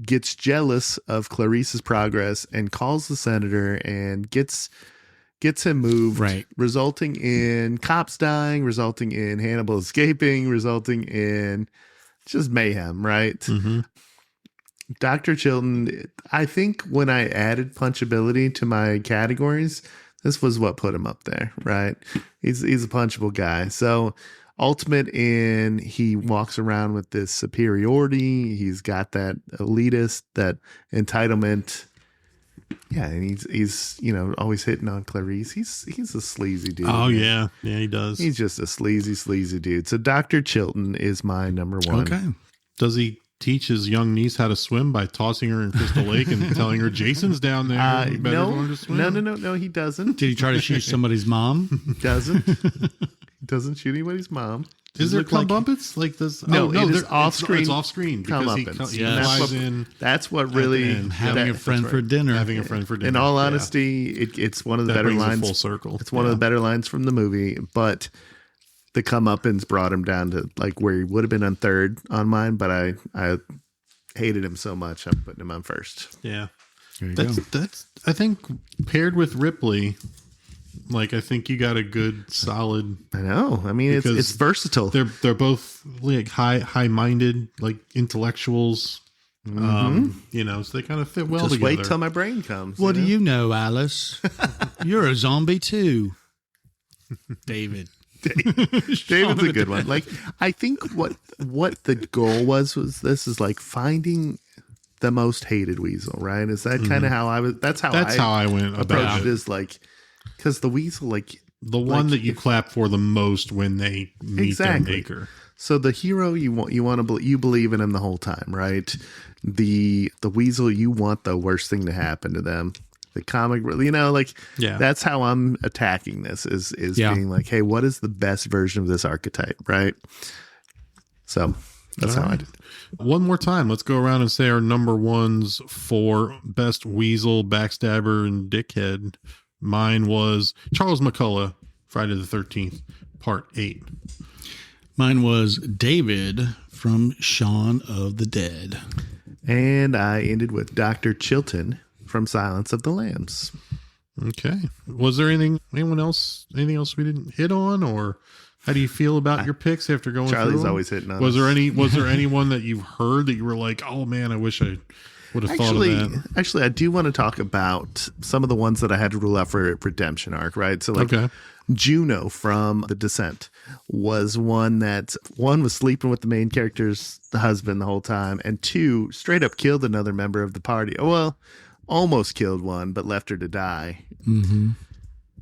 gets jealous of Clarice's progress and calls the senator and gets him moved,
Right.
resulting in cops dying, resulting in Hannibal escaping, resulting in just mayhem, right?
Mm-hmm.
Dr. Chilton, I think when I added punchability to my categories, this was what put him up there, right? He's a punchable guy. So ultimate in he walks around with this superiority. He's got that elitist, that entitlement. Yeah, and he's always hitting on Clarice. He's a sleazy dude.
Oh yeah, he does.
He's just a sleazy dude. So Dr. Chilton is my number one.
Okay.
Does he teach his young niece how to swim by tossing her in Crystal Lake and telling her Jason's down there? You better learn to swim?
No, he doesn't.
Did he try to shoot somebody's mom?
Doesn't. He doesn't shoot anybody's mom.
Is there
Look like-
comeuppance? Like this?
No, it is off screen.
It's off screen because
Comeuppance.
he
Yes.
flies in.
That's what really
end.
Having a
that's
friend
right.
for dinner.
Having a friend for dinner.
In all
Yeah.
honesty, it's one of the
That
better
brings it
lines.
full circle.
It's one of the better lines from the movie, but the comeuppance brought him down to like where he would have been on third on mine. But I hated him so much, I'm putting him on first.
Yeah.
There you go.
That's I think paired with Ripley, like I think you got a good solid.
I know. I mean,
Because
it's versatile.
They're both like high minded, like intellectuals. So they kind of fit well
Just
together.
wait till my brain comes.
What do you know, Alice? You're a zombie too. David.
David's a good one. Like, I think what the goal was this is like finding the most hated Weasel, right? Is that kind of how I was? That's how
I went about
approached
it.
it. Is like, because the Weasel, like
The one that you clap for the most when they meet their maker.
So the hero you believe in him the whole time, right? The Weasel, you want the worst thing to happen to them. The comic, that's how I'm attacking this is being like, hey, what is the best version of this archetype, right? So that's how I did.
One more time, let's go around and say our number ones for best Weasel, Backstabber, and Dickhead. Mine was Charles McCullough, Friday the 13th, Part 8.
Mine was David from Shaun of the Dead.
And I ended with Dr. Chilton from Silence of the Lambs.
Okay. Was there anything else we didn't hit on, or how do you feel about your picks after going
Charlie's
through them?
always hitting on
Was
us.
there anyone that you've heard that you were like, oh man, I wish I would have thought of that?
Actually, I do want to talk about some of the ones that I had to rule out for redemption arc, right? So like Juno from The Descent was one was sleeping with the main character's husband the whole time, and two, straight up killed another member of the party. Well, almost killed one, but left her to die.
Mm-hmm.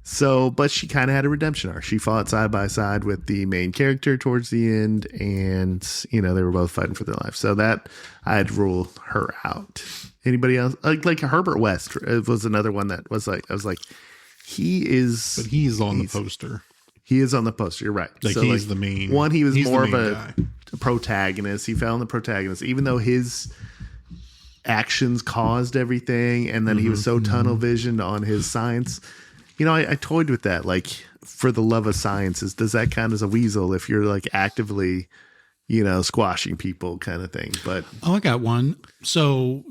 So, but she kind of had a redemption arc. She fought side by side with the main character towards the end, and they were both fighting for their life. So that I had to rule her out. Anybody else? Like Herbert West was another one that was like, I was like, he's
on the poster.
He is on the poster. You're right.
Like
so
he's the main
one. He was
he's
more
the
of
main
a
guy.
protagonist. He fell in the protagonist, even though his actions caused everything, and then he was so tunnel visioned on his science. I toyed with that. Like, for the love of sciences, does that count as a Weasel if you're like actively, squashing people, kind of thing? But
I got one. So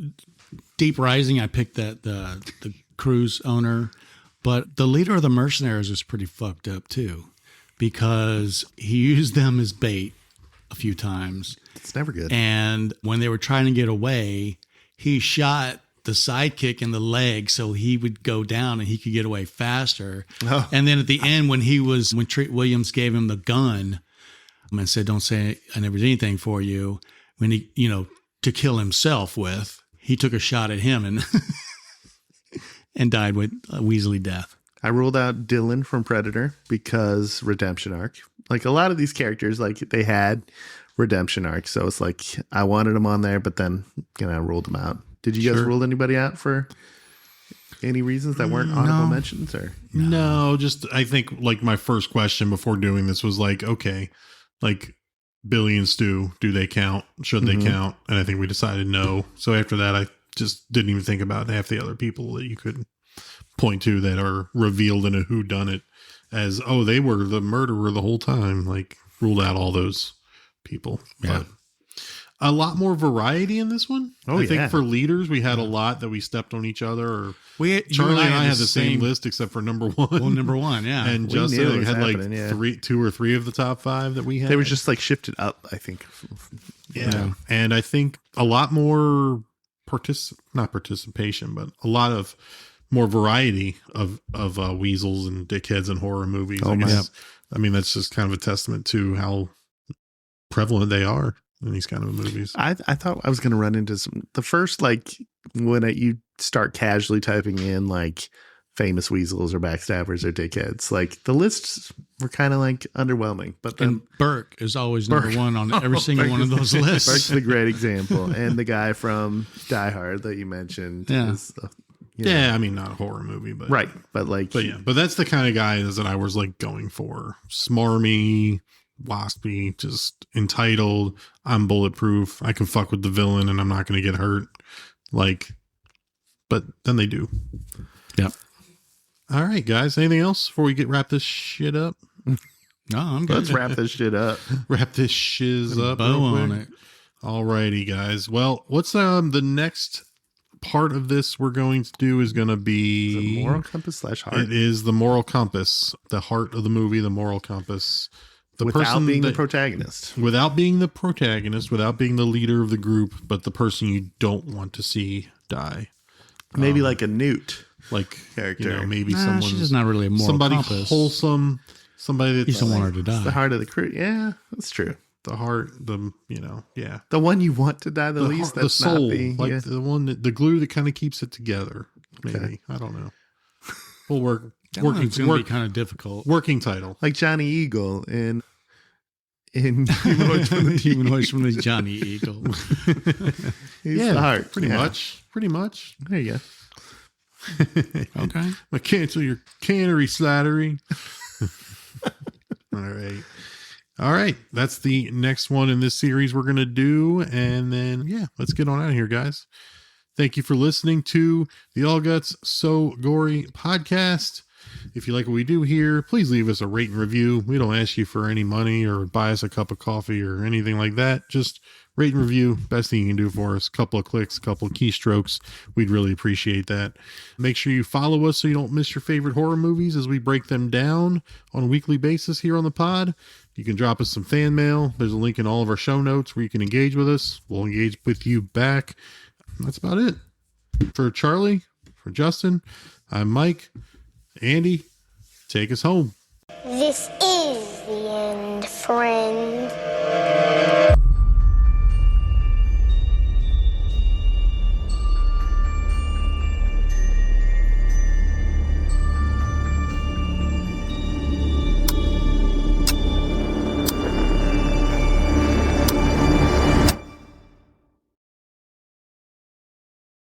Deep Rising, I picked that the cruise owner, but the leader of the mercenaries was pretty fucked up too, because he used them as bait a few times.
it's never good.
And when they were trying to get away, he shot the sidekick in the leg so he would go down and he could get away faster.
Oh.
And then at the end, when Treat Williams gave him the gun and said, "Don't say I never did anything for you," when he, to kill himself with, he took a shot at him and and died with a Weasley death.
I ruled out Dylan from Predator because redemption arc. Like a lot of these characters, like they had redemption arcs. So it's like I wanted them on there, but then I ruled them out. Did you guys rule anybody out for any reasons that weren't honorable mentions? Or
No, just I think like my first question before doing this was like, okay, like Billy and Stu, do they count? Should they count? And I think we decided no. So after that, I just didn't even think about half the other people that you could point to that are revealed in a whodunit as, oh, they were the murderer the whole time. Like, ruled out all those people.
Yeah.
But a lot more variety in this one.
Oh,
I think for leaders, we had a lot that we stepped on each other. Or Charlie and I had the same list except for number one.
Well, number one, yeah.
And
We
Justin
knew it
had
was
like
happening,
2 or 3 of the top 5 that we had.
They were just like shifted up, I think.
Yeah. And I think a lot more not participation, but a lot of more variety of weasels and dickheads and horror movies.
Oh,
I mean, that's just kind of a testament to how prevalent they are in these kind of movies.
I thought I was going to run into the first, like, when you start casually typing in like famous weasels or backstabbers or dickheads, like the lists were kind of like underwhelming. But then
And Burke is always number one on every single one of those lists.
Burke's the great example. And the guy from Die Hard that you mentioned.
Yeah.
Is,
Yeah, I mean, not a horror movie, but
right. But like,
but that's the kind of guys that I was like going for. Smarmy, waspy, just entitled. I'm bulletproof. I can fuck with the villain and I'm not going to get hurt. Like, but then they do.
Yep.
All right, guys. Anything else before we wrap this shit up?
No, I'm good.
let's wrap this shit up.
Wrap this shiz up.
Bow
real
on
quick.
it.
All righty, guys. Well, what's the next part of this we're going to do is going to be
The moral compass / heart.
It is the moral compass, the heart of the movie, the moral compass.
Without being the protagonist.
Without being the protagonist, without being the leader of the group, but the person you don't want to see die.
Maybe like a Newt.
Like
Character.
you know, maybe
She's just not really a moral
somebody
compass.
wholesome, somebody
You
that's
just don't want her to
The
die.
heart of the crew. Yeah, that's true.
the heart, yeah.
The one you want to die the least.
The
That's
soul,
not the,
like
yeah.
the one the glue that kind of keeps it together. Maybe
Okay.
I don't know. We'll work.
That one's going to
Work,
be kind of difficult.
working title.
Like Johnny Eagle in Humanoids from the
Humanoids from the Johnny Eagle.
He's the heart.
Pretty
Yeah.
much. Pretty much.
There you go.
Okay.
I cancel your cannery slattery. All right. That's the next one in this series we're going to do. And then, yeah, let's get on out of here, guys. Thank you for listening to the All Guts So Gory podcast. If you like what we do here, please leave us a rate and review. We don't ask you for any money or buy us a cup of coffee or anything like that. Just rate and review. Best thing you can do for us. A couple of clicks, a couple of keystrokes. We'd really appreciate that. Make sure you follow us so you don't miss your favorite horror movies as we break them down on a weekly basis here on the pod. You can drop us some fan mail. There's a link in all of our show notes where you can engage with us. We'll engage with you back. That's about it. For Charlie, for Justin, I'm Mike. Andy, take us home.
This is the end, friends.